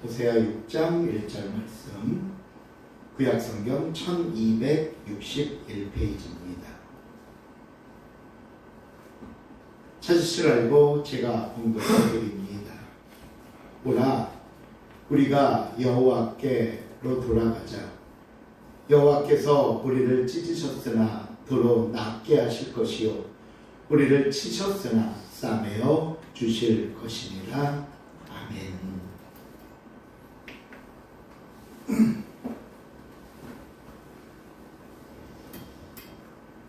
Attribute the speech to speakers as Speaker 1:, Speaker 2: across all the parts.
Speaker 1: 호세아 6장 1절 말씀, 구약성경 1261페이지입니다. 찾으실 줄 알고 제가 봉독해드립니다. 오라 우리가 여호와께로 돌아가자. 여호와께서 우리를 찢으셨으나 도로 낫게 하실 것이요 우리를 치셨으나 싸매어 주실 것이니라. 아멘.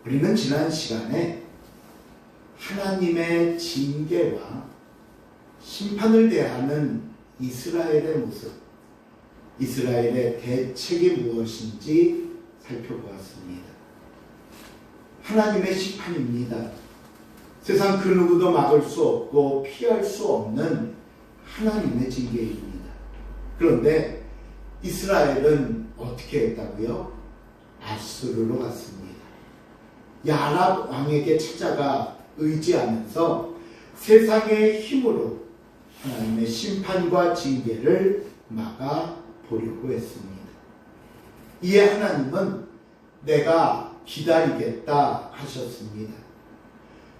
Speaker 1: 우리는 지난 시간에 하나님의 징계와 심판을 대하는 이스라엘의 모습, 이스라엘의 대책이 무엇인지 살펴보았습니다. 하나님의 심판입니다. 세상 그 누구도 막을 수 없고 피할 수 없는 하나님의 징계입니다. 그런데 이스라엘은 어떻게 했다고요? 아수르로 갔습니다. 야랍 왕에게 찾아가 의지하면서 세상의 힘으로 하나님의 심판과 징계를 막아보려고 했습니다. 이에 하나님은 내가 기다리겠다 하셨습니다.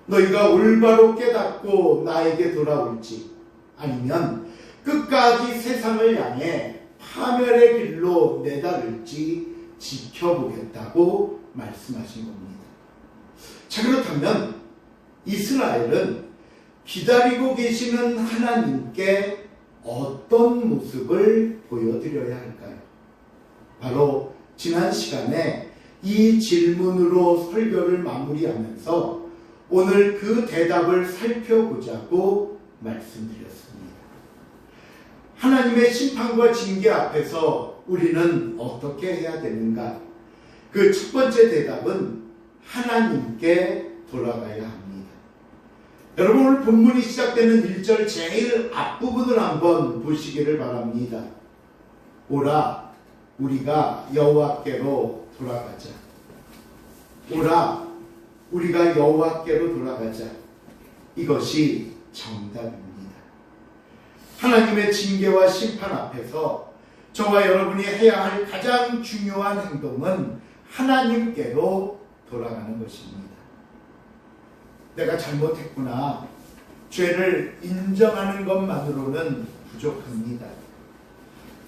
Speaker 1: 너희가 올바로 깨닫고 나에게 돌아올지 아니면 끝까지 세상을 향해 파멸의 길로 내다를지 지켜보겠다고 말씀하신 겁니다. 자, 그렇다면 이스라엘은 기다리고 계시는 하나님께 어떤 모습을 보여드려야 할까요? 바로 지난 시간에 이 질문으로 설교를 마무리하면서 오늘 그 대답을 살펴보자고 말씀드렸습니다. 하나님의 심판과 징계 앞에서 우리는 어떻게 해야 되는가? 그 첫 번째 대답은 하나님께 돌아가야 합니다. 여러분, 오늘 본문이 시작되는 1절 제일 앞부분을 한번 보시기를 바랍니다. 오라 우리가 여호와께로 돌아가자. 오라 우리가 여호와께로 돌아가자. 이것이 정답입니다. 하나님의 징계와 심판 앞에서 저와 여러분이 해야 할 가장 중요한 행동은 하나님께로 돌아가는 것입니다. 내가 잘못했구나. 죄를 인정하는 것만으로는 부족합니다.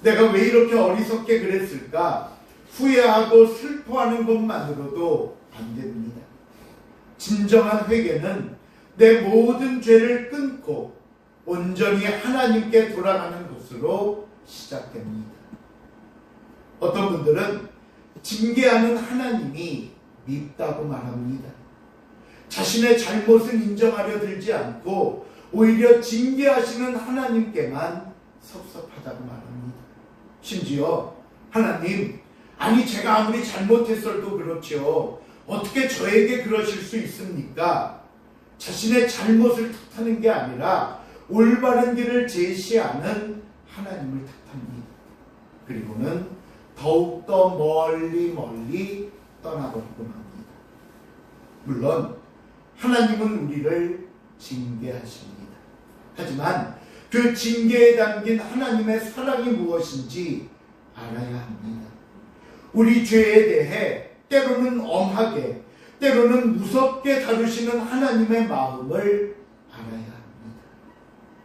Speaker 1: 내가 왜 이렇게 어리석게 그랬을까? 후회하고 슬퍼하는 것만으로도 안 됩니다. 진정한 회개는 내 모든 죄를 끊고 온전히 하나님께 돌아가는 것으로 시작됩니다. 어떤 분들은 징계하는 하나님이 밉다고 말합니다. 자신의 잘못을 인정하려 들지 않고 오히려 징계하시는 하나님께만 섭섭하다고 말합니다. 심지어 하나님, 아니 제가 아무리 잘못했어도 그렇죠. 어떻게 저에게 그러실 수 있습니까? 자신의 잘못을 탓하는 게 아니라 올바른 길을 제시하는 하나님을 탓합니다. 그리고는 더욱더 멀리 떠나버리곤 합니다. 물론 하나님은 우리를 징계하십니다. 하지만 그 징계에 담긴 하나님의 사랑이 무엇인지 알아야 합니다. 우리 죄에 대해 때로는 엄하게, 때로는 무섭게 다루시는 하나님의 마음을 알아야 합니다.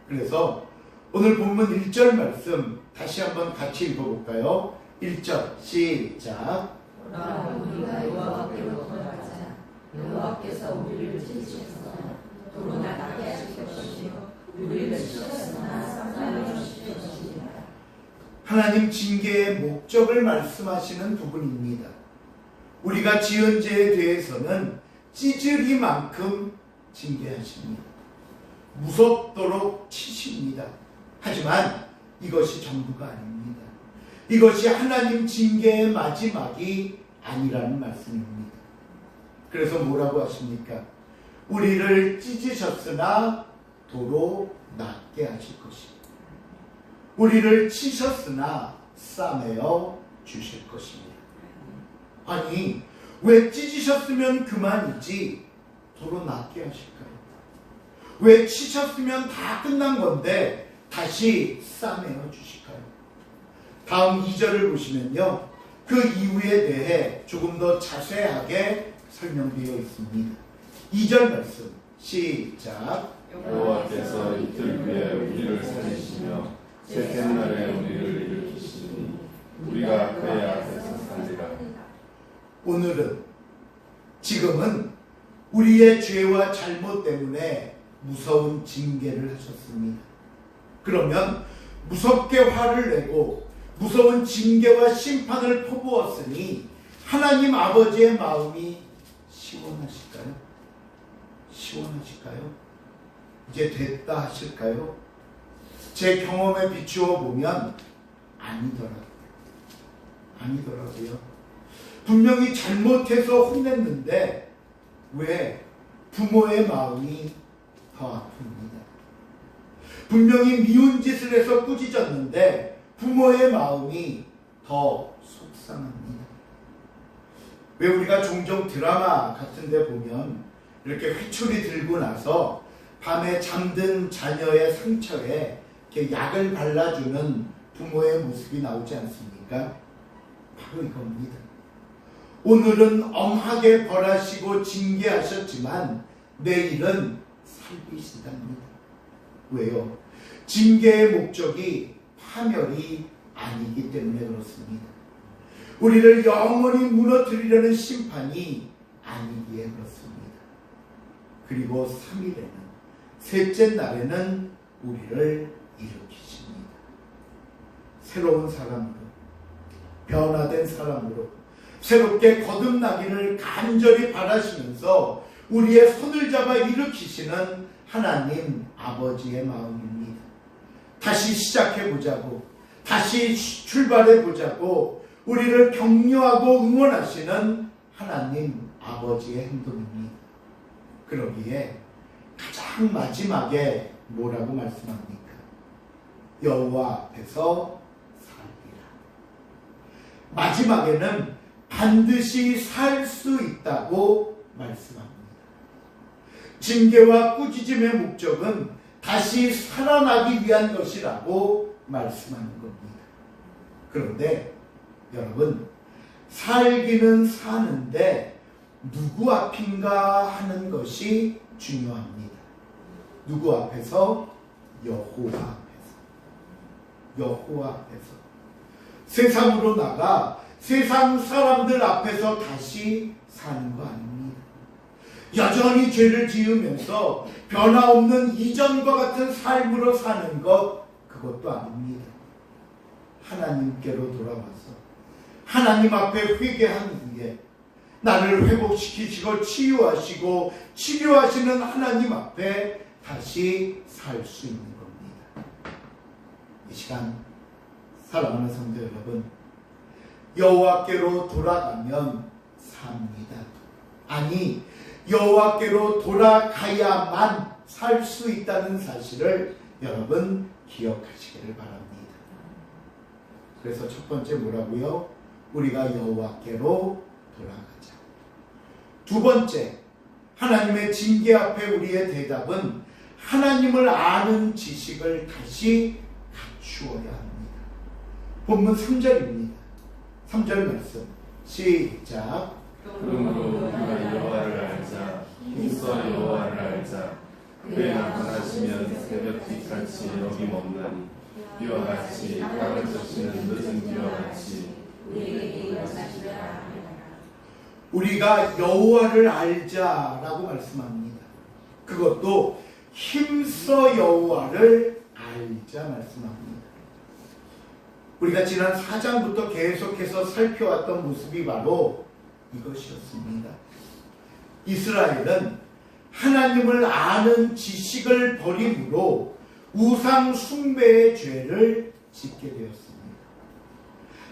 Speaker 1: 그래서 오늘 본문 1절 말씀 다시 한번 같이 읽어볼까요? 1절 시작.
Speaker 2: 오라 우리가 여호와께로 돌아가자. 여호와께서 우리를 찢으셨으나 도로 낫게 하실 것이요 우리를 치셨으나 싸매어 주실 것이니라.
Speaker 1: 하나님 징계의 목적을 말씀하시는 부분입니다. 우리가 지은 죄에 대해서는 찢으리만큼 징계하십니다. 무섭도록 치십니다. 하지만 이것이 전부가 아닙니다. 이것이 하나님 징계의 마지막이 아니라는 말씀입니다. 그래서 뭐라고 하십니까? 우리를 찢으셨으나 도로 낫게 하실 것입니다. 우리를 치셨으나 싸매어 주실 것입니다. 아니, 왜 찢으셨으면 그만이지 도로 낫게 하실까요? 왜 치셨으면 다 끝난 건데 다시 싸매어 주실까요? 다음 2절을 보시면요, 그 이유에 대해 조금 더 자세하게 설명되어 있습니다. 2절 말씀 시작.
Speaker 3: 여호와께서 이틀 후에 우리를 살리시며 셋째 날에 우리를 일으키시니 우리가 그의 앞에서 살리라.
Speaker 1: 오늘은, 지금은 우리의 죄와 잘못 때문에 무서운 징계를 하셨습니다. 그러면 무섭게 화를 내고 무서운 징계와 심판을 퍼부었으니 하나님 아버지의 마음이 시원하실까요? 시원하실까요? 이제 됐다 하실까요? 제 경험에 비추어 보면 아니더라고요. 분명히 잘못해서 혼냈는데 왜 부모의 마음이 더 아픕니다. 분명히 미운 짓을 해서 꾸짖었는데 부모의 마음이 더 속상합니다. 왜 우리가 종종 드라마 같은 데 보면 이렇게 회초리 들고 나서 밤에 잠든 자녀의 상처에 이렇게 약을 발라주는 부모의 모습이 나오지 않습니까? 바로 이겁니다. 오늘은 엄하게 벌하시고 징계하셨지만 내일은 살리신답니다. 왜요? 징계의 목적이 파멸이 아니기 때문에 그렇습니다. 우리를 영원히 무너뜨리려는 심판이 아니기에 그렇습니다. 그리고 3일에는, 셋째 날에는 우리를 일으키십니다. 새로운 사람으로, 변화된 사람으로 새롭게 거듭나기를 간절히 바라시면서 우리의 손을 잡아 일으키시는 하나님 아버지의 마음입니다. 다시 시작해보자고, 다시 출발해보자고 우리를 격려하고 응원하시는 하나님 아버지의 행동입니다. 그러기에 가장 마지막에 뭐라고 말씀합니까? 여호와 앞에서 살리라. 마지막에는 반드시 살 수 있다고 말씀합니다. 징계와 꾸짖음의 목적은 다시 살아나기 위한 것이라고 말씀하는 겁니다. 그런데 여러분, 살기는 사는데 누구 앞인가 하는 것이 중요합니다. 누구 앞에서? 여호와 앞에서. 여호와 앞에서. 세상으로 나가 세상 사람들 앞에서 다시 사는 거 아닙니다. 여전히 죄를 지으면서 변화없는 이전과 같은 삶으로 사는 것, 그것도 아닙니다. 하나님께로 돌아와서 하나님 앞에 회개한 후에 나를 회복시키시고 치유하시고 치료하시는 하나님 앞에 다시 살 수 있는 겁니다. 이 시간 사랑하는 성도 여러분, 여호와께로 돌아가면 삽니다. 아니, 여호와께로 돌아가야만 살 수 있다는 사실을 여러분 기억하시기를 바랍니다. 그래서 첫 번째 뭐라고요? 우리가 여호와께로 돌아가자. 두 번째, 하나님의 징계 앞에 우리의 대답은 하나님을 아는 지식을 다시 갖추어야 합니다. 본문 3절입니다. 3절 말씀 시작.
Speaker 3: 그러므로 우리가 여호와를 알자. 힘써 여호와를 알자. 그의 나타나시면 새벽빛같이 어김없나니 비와 같이 땅을 적시는 늦은 비와 같이
Speaker 2: 우리에게 일어나시리라.
Speaker 1: 우리가 여호와를 알자라고 말씀합니다. 그것도 힘써 여호와를 알자 말씀합니다. 우리가 지난 4장부터 계속해서 살펴왔던 모습이 바로 이것이었습니다. 이스라엘은 하나님을 아는 지식을 버림으로 우상 숭배의 죄를 짓게 되었습니다.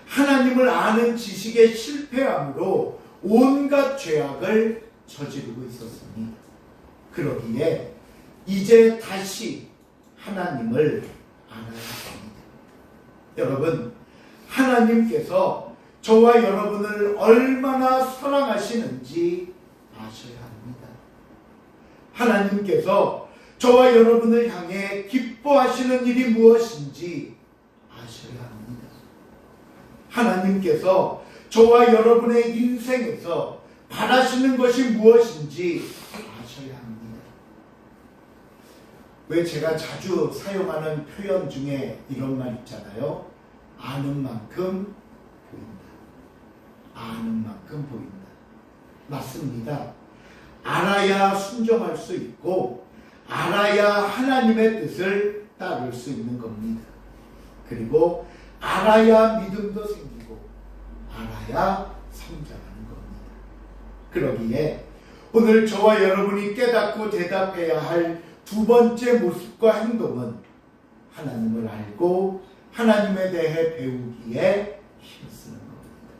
Speaker 1: 하나님을 아는 지식에 실패함으로 온갖 죄악을 저지르고 있었습니다. 그러기에 이제 다시 하나님을 알아야 합니다. 여러분, 하나님께서 저와 여러분을 얼마나 사랑하시는지 아셔야 합니다. 하나님께서 저와 여러분을 향해 기뻐하시는 일이 무엇인지 아셔야 합니다. 하나님께서 저와 여러분의 인생에서 바라시는 것이 무엇인지 아셔야 합니다. 왜 제가 자주 사용하는 표현 중에 이런 말 있잖아요. 아는 만큼 보인다. 아는 만큼 보인다. 맞습니다. 알아야 순종할 수 있고 알아야 하나님의 뜻을 따를 수 있는 겁니다. 그리고 알아야 믿음도 생기고 알아야 성장하는 겁니다. 그러기에 오늘 저와 여러분이 깨닫고 대답해야 할 두 번째 모습과 행동은 하나님을 알고 하나님에 대해 배우기에 힘쓰는 겁니다.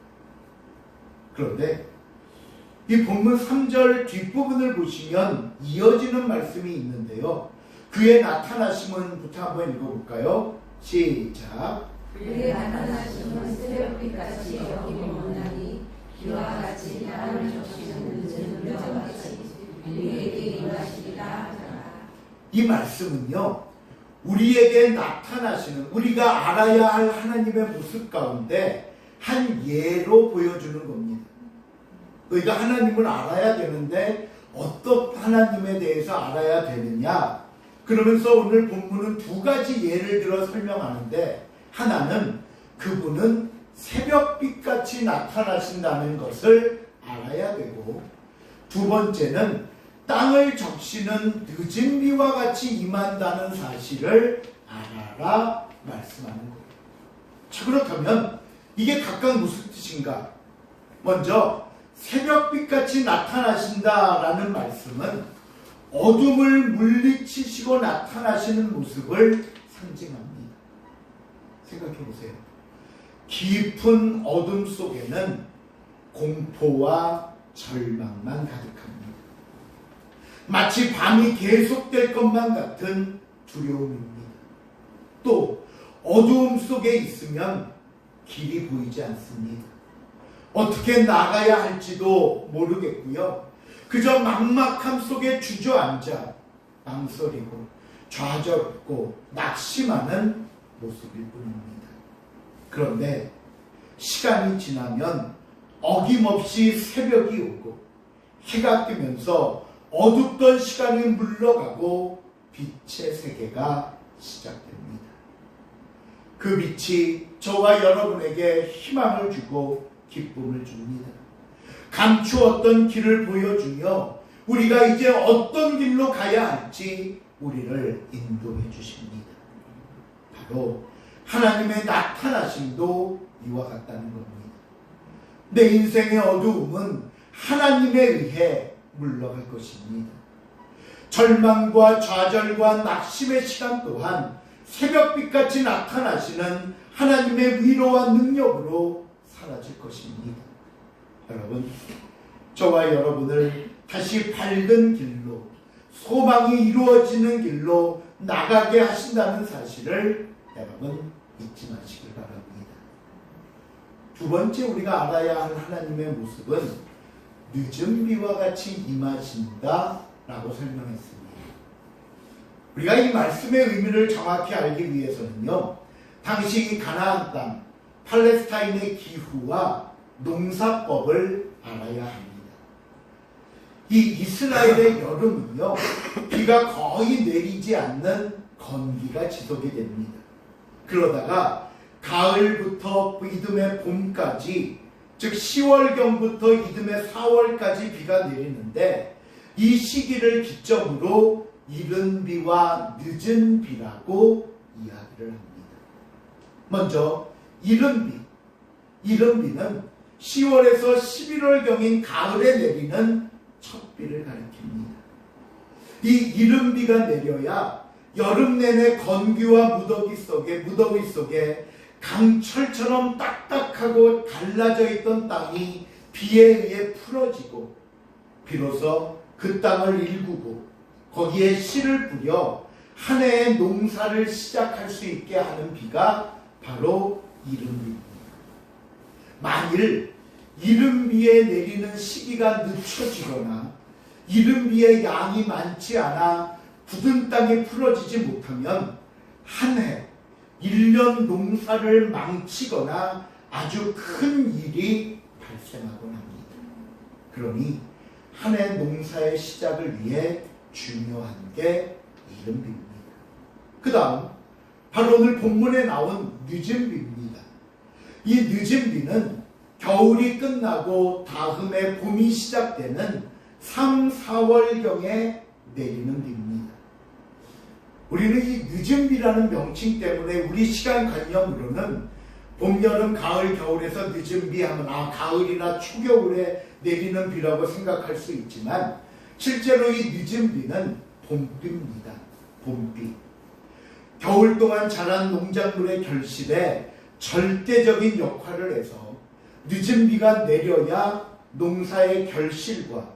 Speaker 1: 그런데 이 본문 3절 뒷부분을 보시면 이어지는 말씀이 있는데요. 그의 나타나심은부터 한번 읽어볼까요? 시작.
Speaker 2: 그의 나타나심은 새벽빛같이 여기 못나니 기와 같이 나를 적시는 늦은 여자같이 우리에게 임하시리라 하더라.
Speaker 1: 이 말씀은요, 우리에게 나타나시는, 우리가 알아야 할 하나님의 모습 가운데 한 예로 보여주는 겁니다. 우리가 하나님을 알아야 되는데 어떤 하나님에 대해서 알아야 되느냐? 그러면서 오늘 본문은 두 가지 예를 들어 설명하는데, 하나는 그분은 새벽빛같이 나타나신다는 것을 알아야 되고, 두 번째는 땅을 적시는 늦은 비와 같이 임한다는 사실을 알아라 말씀하는 거예요. 자, 그렇다면 이게 각각 무슨 뜻인가? 먼저 새벽빛같이 나타나신다라는 말씀은 어둠을 물리치시고 나타나시는 모습을 상징합니다. 생각해 보세요. 깊은 어둠 속에는 공포와 절망만 가득합니다. 마치 밤이 계속될 것만 같은 두려움입니다. 또 어두움 속에 있으면 길이 보이지 않습니다. 어떻게 나가야 할지도 모르겠고요. 그저 막막함 속에 주저앉아 망설이고 좌절하고 낙심하는 모습일 뿐입니다. 그런데 시간이 지나면 어김없이 새벽이 오고 해가 뜨면서 어둡던 시간이 물러가고 빛의 세계가 시작됩니다. 그 빛이 저와 여러분에게 희망을 주고 기쁨을 줍니다. 감추었던 길을 보여주며 우리가 이제 어떤 길로 가야 할지 우리를 인도해 주십니다. 바로 하나님의 나타나심도 이와 같다는 겁니다. 내 인생의 어두움은 하나님에 의해 물러갈 것입니다. 절망과 좌절과 낙심의 시간 또한 새벽빛같이 나타나시는 하나님의 위로와 능력으로 사라질 것입니다. 여러분, 저와 여러분을 다시 밝은 길로, 소망이 이루어지는 길로 나가게 하신다는 사실을 여러분 잊지 마시길 바랍니다. 두 번째 우리가 알아야 할 하나님의 모습은 늦은 비와 같이 임하신다 라고 설명했습니다. 우리가 이 말씀의 의미를 정확히 알기 위해서는요, 당시 가나안 땅 팔레스타인의 기후와 농사법을 알아야 합니다. 이 이스라엘의 여름은요, 비가 거의 내리지 않는 건기가 지속이 됩니다. 그러다가 가을부터 이듬해 봄까지, 즉 10월경부터 이듬해 4월까지 비가 내리는데, 이 시기를 기점으로 이른 비와 늦은 비라고 이야기를 합니다. 먼저 이른 비. 이른 비는 10월에서 11월경인 가을에 내리는 첫 비를 가리킵니다. 이 이른 비가 내려야 여름 내내 건기와 무더위 속에 강철처럼 딱딱하고 갈라져 있던 땅이 비에 의해 풀어지고 비로소 그 땅을 일구고 거기에 씨를 뿌려 한 해의 농사를 시작할 수 있게 하는 비가 바로 이른 비입니다. 만일 이른 비에 내리는 시기가 늦춰지거나 이른 비의 양이 많지 않아 굳은 땅이 풀어지지 못하면 한 해, 1년 농사를 망치거나 아주 큰 일이 발생하곤 합니다. 그러니 한 해 농사의 시작을 위해 중요한 게 이른 비입니다. 그 다음 바로 오늘 본문에 나온 늦은 비입니다. 이 늦은 비는 겨울이 끝나고 다음에 봄이 시작되는 3, 4월경에 내리는 비입니다. 우리는 이 늦은 비라는 명칭 때문에 우리 시간관념으로는 봄, 여름, 가을, 겨울에서 늦은 비 하면 가을이나 초겨울에 내리는 비라고 생각할 수 있지만 실제로 이 늦은 비는 봄비입니다. 봄비. 겨울 동안 자란 농작물의 결실에 절대적인 역할을 해서 늦은 비가 내려야 농사의 결실과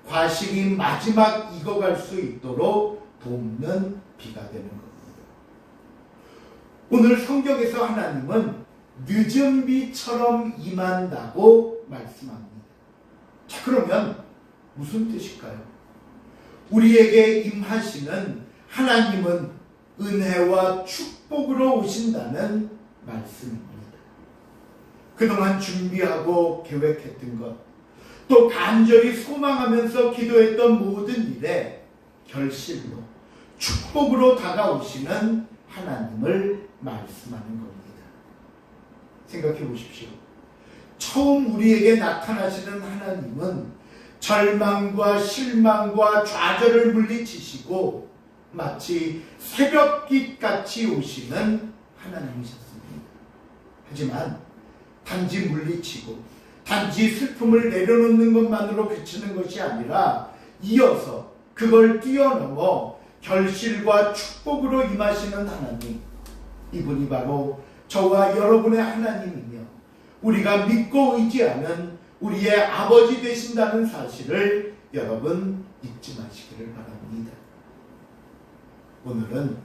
Speaker 1: 과실이 마지막 익어갈 수 있도록 돕는 비가 되는 겁니다. 오늘 성경에서 하나님은 늦은 비처럼 임한다고 말씀합니다. 자, 그러면 무슨 뜻일까요? 우리에게 임하시는 하나님은 은혜와 축복으로 오신다는 말씀입니다. 그동안 준비하고 계획했던 것, 또 간절히 소망하면서 기도했던 모든 일에 결실로 축복으로 다가오시는 하나님을 말씀하는 겁니다. 생각해 보십시오. 처음 우리에게 나타나시는 하나님은 절망과 실망과 좌절을 물리치시고 마치 새벽빛같이 오시는 하나님이셨습니다. 하지만 단지 물리치고 단지 슬픔을 내려놓는 것만으로 그치는 것이 아니라 이어서 그걸 뛰어넘어 결실과 축복으로 임하시는 하나님, 이분이 바로 저와 여러분의 하나님이며 우리가 믿고 의지하는 우리의 아버지 되신다는 사실을 여러분 잊지 마시기를 바랍니다. 오늘은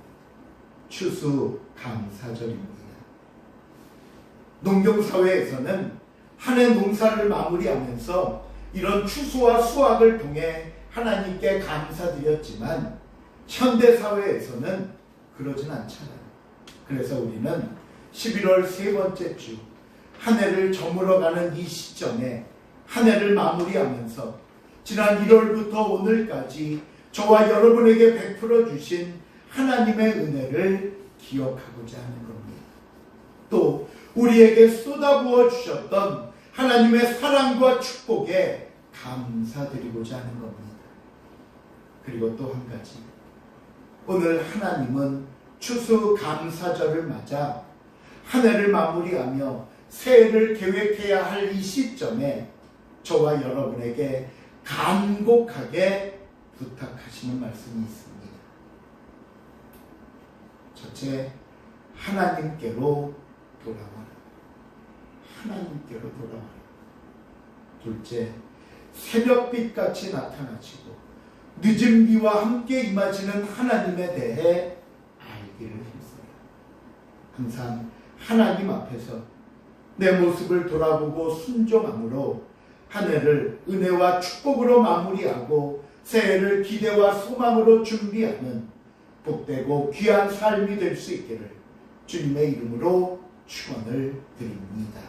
Speaker 1: 추수감사절입니다. 농경사회에서는 한 해 농사를 마무리하면서 이런 추수와 수확을 통해 하나님께 감사드렸지만 현대사회에서는 그러진 않잖아요. 그래서 우리는 11월 세 번째 주 한 해를 저물어가는 이 시점에 한 해를 마무리하면서 지난 1월부터 오늘까지 저와 여러분에게 베풀어 주신 하나님의 은혜를 기억하고자 하는 겁니다. 또 우리에게 쏟아부어 주셨던 하나님의 사랑과 축복에 감사드리고자 하는 겁니다. 그리고 또 한 가지, 오늘 하나님은 추수감사절을 맞아 한 해를 마무리하며 새해를 계획해야 할 이 시점에 저와 여러분에게 간곡하게 부탁하시는 말씀이 있습니다. 첫째, 하나님께로 돌아와라. 하나님께로 돌아와라. 둘째, 새벽빛같이 나타나시고 늦은 비와 함께 임하시는 하나님에 대해 알기를 힘써라. 항상 하나님 앞에서 내 모습을 돌아보고 순종함으로 한 해를 은혜와 축복으로 마무리하고 새해를 기대와 소망으로 준비하는 복되고 귀한 삶이 될 수 있기를 주님의 이름으로 축원을 드립니다.